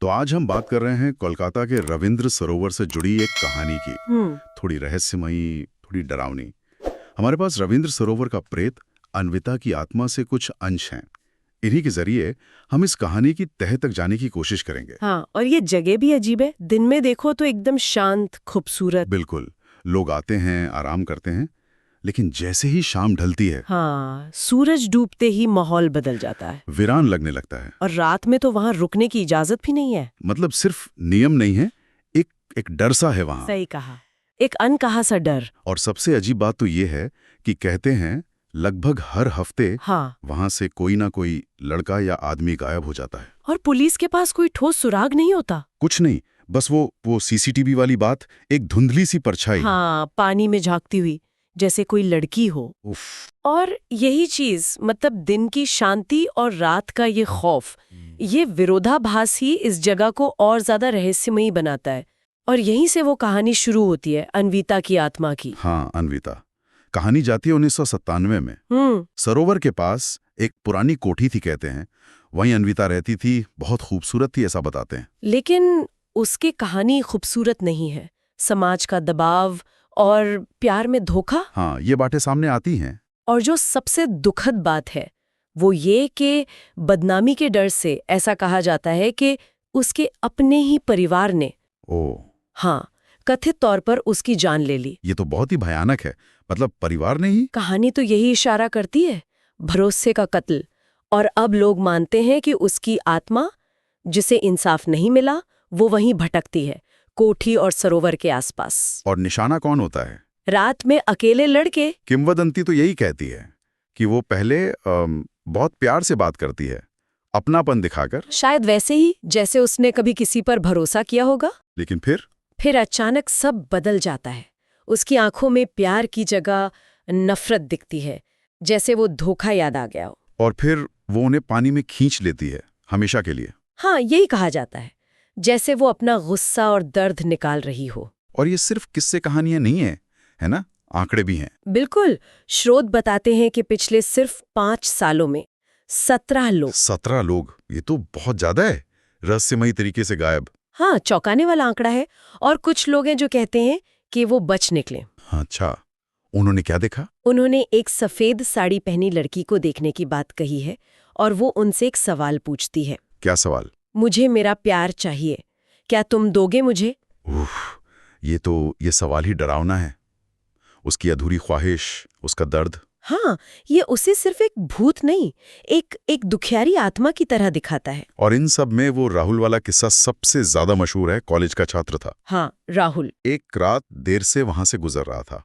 तो आज हम बात कर रहे हैं कोलकाता के रविंद्र सरोवर से जुड़ी एक कहानी की। थोड़ी रहस्यमयी, थोड़ी डरावनी। हमारे पास रविंद्र सरोवर का प्रेत अन्विता की आत्मा से कुछ अंश हैं। इन्हीं के जरिए हम इस कहानी की तह तक जाने की कोशिश करेंगे। हाँ, और ये जगह भी अजीब है। दिन में देखो तो एकदम शांत, खूबसूरत। बिल्कुल, लोग आते हैं, आराम करते हैं, लेकिन जैसे ही शाम ढलती है, हाँ, सूरज डूबते ही माहौल बदल जाता है। वीरान लगने लगता है। और रात में तो वहाँ रुकने की इजाजत भी नहीं है। मतलब सिर्फ नियम नहीं है, एक डर सा है वहाँ। सही कहा, एक अनकहा सा डर। और सबसे अजीब बात तो ये है कि कहते हैं लगभग हर हफ्ते हाँ, वहां से कोई ना कोई लड़का या आदमी गायब हो जाता है। और पुलिस के पास कोई ठोस सुराग नहीं होता। कुछ नहीं, बस वो सीसीटीवी वाली बात, एक धुंधली सी परछाई। हाँ, पानी में झांकती हुई, जैसे कोई लड़की हो। उफ। और यही चीज, मतलब दिन की शांति और रात का ये खौफ, ये विरोधाभास ही इस जगह को और ज्यादा रहस्यमयी बनाता है। और यहीं से वो कहानी शुरू होती है, अन्विता की आत्मा की। हाँ, अन्विता। कहानी जाती है 1997 में। सरोवर के पास एक पुरानी कोठी थी कहते हैं, वहीं अन्विता रहती थी। बहुत खूबसूरत थी ऐसा बताते हैं। लेकिन उसकी कहानी खूबसूरत नहीं है। समाज का दबाव और प्यार में धोखा। हाँ, ये बातें सामने आती हैं। और जो सबसे दुखद बात है वो ये कि बदनामी के डर से ऐसा कहा जाता है कि उसके अपने ही परिवार ने, हाँ, कथित तौर पर उसकी जान ले ली। ये तो बहुत ही भयानक है। मतलब परिवार ने ही? कहानी तो यही इशारा करती है, भरोसे का कत्ल। और अब लोग मानते हैं कि उसकी आत्मा, जिसे इंसाफ नहीं मिला, वो वहीं भटकती है, कोठी और सरोवर के आसपास। और निशाना कौन होता है? रात में अकेले लड़के। किंवदंती तो यही कहती है कि वो पहले बहुत प्यार से बात करती है, अपनापन दिखाकर। शायद वैसे ही जैसे उसने कभी किसी पर भरोसा किया होगा। लेकिन फिर अचानक सब बदल जाता है। उसकी आंखों में प्यार की जगह नफरत दिखती है, जैसे वो धोखा याद आ गया हो। और फिर वो उन्हें पानी में खींच लेती है, हमेशा के लिए। हाँ, यही कहा जाता है, जैसे वो अपना गुस्सा और दर्द निकाल रही हो। और ये सिर्फ किस्से कहानियां नहीं है ना? आंकड़े भी हैं। बिल्कुल, स्रोत बताते हैं कि पिछले सिर्फ 5 सालों में 17 लोग। 17 लोग, ये तो बहुत ज्यादा है, रहस्यमयी तरीके से गायब। हाँ, चौंकाने वाला आंकड़ा है। और कुछ लोग हैं जो कहते हैं कि वो बच निकले। अच्छा, उन्होंने क्या देखा? उन्होंने एक सफेद साड़ी पहनी लड़की को देखने की बात कही है, और वो उनसे एक सवाल पूछती है। क्या सवाल? मुझे मेरा प्यार चाहिए, क्या तुम दोगे मुझे? ये सवाल ही डरावना है। उसकी अधूरी ख्वाहिश, उसका दर्द। हाँ, ये उसे सिर्फ एक भूत नहीं, एक दुखियारी आत्मा की तरह दिखाता है। और इन सब में वो राहुल वाला किस्सा सबसे ज्यादा मशहूर है। कॉलेज का छात्र था। हाँ, राहुल एक रात देर से वहां से गुजर रहा था,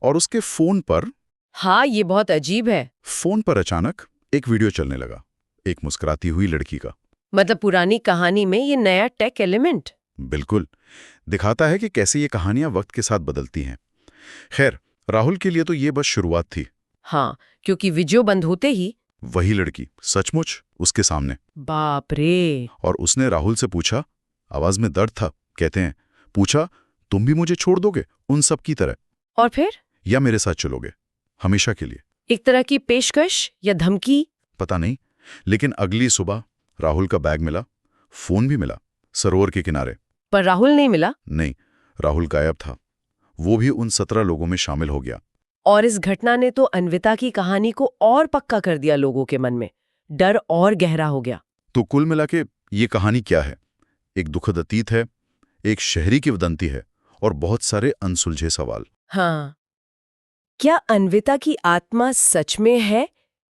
और उसके फोन पर, हाँ, ये बहुत अजीब है, फोन पर अचानक एक वीडियो चलने लगा, एक मुस्कुराती हुई लड़की का। मतलब पुरानी कहानी में ये नया टेक एलिमेंट। बिल्कुल, दिखाता है कि कैसे ये कहानियां वक्त के साथ बदलती हैं। खैर, राहुल के लिए तो ये बस शुरुआत थी। हाँ, क्योंकि वीडियो बंद होते ही वही लड़की सचमुच उसके सामने। बाप रे। और उसने राहुल से पूछा, आवाज में दर्द था, कहते हैं, पूछा, तुम भी मुझे छोड़ दोगे उन सब की तरह? और फिर? या मेरे साथ चलोगे हमेशा के लिए? एक तरह की पेशकश या धमकी? पता नहीं, लेकिन अगली सुबह राहुल का बैग मिला, फोन भी मिला, सरोवर के किनारे। पर राहुल नहीं मिला। नहीं, राहुल गायब था। वो भी उन 17 लोगों में शामिल हो गया। और इस घटना ने तो अन्विता की कहानी को और पक्का कर दिया लोगों के मन में। डर और गहरा हो गया। तो कुल मिला के ये कहानी क्या है? एक दुखद अतीत है, एक शहरी की वदंती है, और बहुत सारे अनसुलझे सवाल। हाँ, क्या अन्विता की आत्मा सच में है,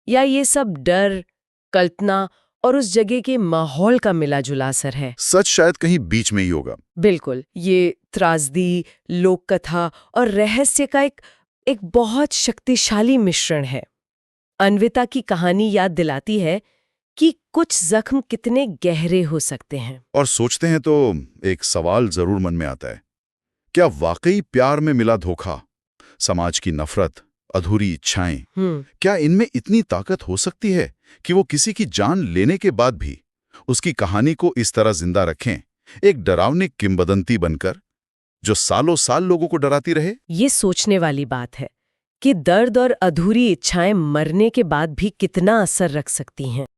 या ये सब डर, कल्पना और उस जगह के माहौल का मिला जुला असर है? सच शायद कहीं बीच में ही होगा। बिल्कुल, ये त्रासदी, लोक कथा और रहस्य का एक बहुत शक्तिशाली मिश्रण है। अन्विता की कहानी याद दिलाती है कि कुछ जख्म कितने गहरे हो सकते हैं। और सोचते हैं तो एक सवाल जरूर मन में आता है, क्या वाकई प्यार में मिला धोखा, समाज की नफरत, अधूरी इच्छाएं, क्या इनमें इतनी ताकत हो सकती है कि वो किसी की जान लेने के बाद भी उसकी कहानी को इस तरह जिंदा रखें, एक डरावनी किंवदंती बनकर जो सालों साल लोगों को डराती रहे? ये सोचने वाली बात है कि दर्द और अधूरी इच्छाएं मरने के बाद भी कितना असर रख सकती हैं।